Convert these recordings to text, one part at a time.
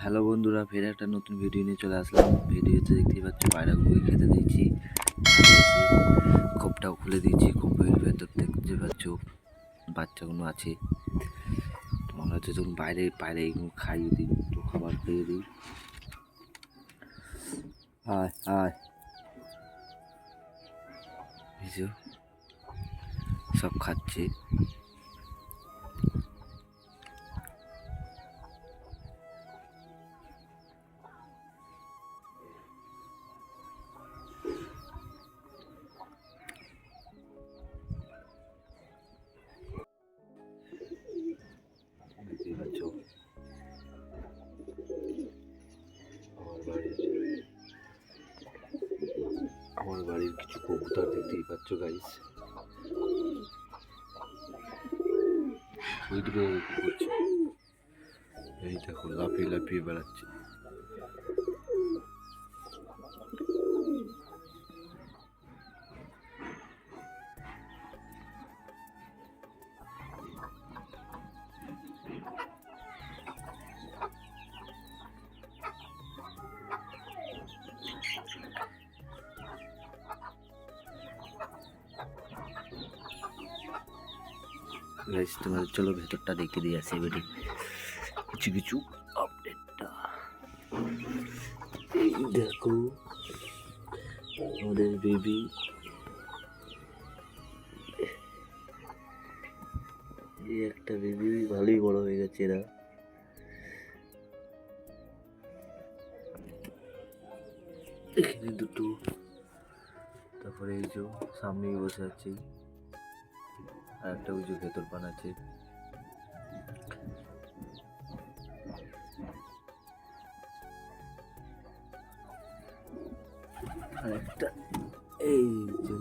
Hello বন্ধুরা, ফের একটা নতুন ভিডিও নিয়ে চলে আসলাম। ভিডিওতে দেখতেই পাচ্ছ পায়রাগুলোকে খেতে দিয়েছি, খোপটাও খুলে দিয়েছি। খোপের ভেতর দেখতে পাচ্ছ বাচ্চাগুলো আছে। মনে হচ্ছে যখন বাইরে বাইরে এগুলো খাইয়ে দিই, একটু খাবার খাইয়ে দিই। আয় আয়, সব খাচ্ছে। দেখতেই পাচ্ছ আমার বাড়ির কিছু কবুতর, দেখতেই পাচ্ছ গাইস। ওইদিকে করছে, এই দেখো লাফিয়ে লাফিয়ে বেড়াচ্ছে। গাইস তোমাদের চলো ভেতরটা দেখে দিয়ে আসি বেটি কিছু কিছু আপডেটটা। এই দেখো আমাদের বেবি, এই একটা বেবি ভালোই বড় হয়ে গেছে এরা। এখানে দুটো, তারপরে এই যে সামনেই বসে আছে, আর একটা ওই যে ভেতর বানাচ্ছে। আর একটা এই যে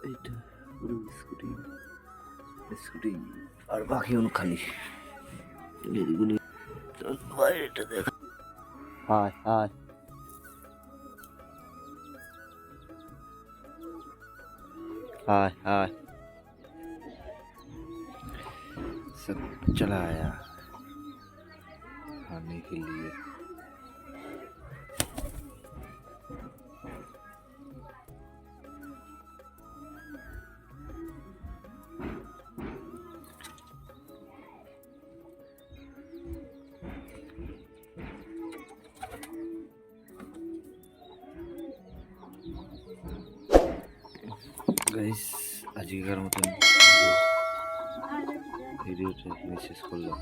এইটা পুরো বিস্কুটি বিস্কুটি, আর বাকি অন্য খালি এদিকে বাইরেটা দেখা। হায় হায় हाय हाय, सब चला आया खाने के लिए। গাইস আজকের মতন ভিডিওটা এখানে শেষ করলাম।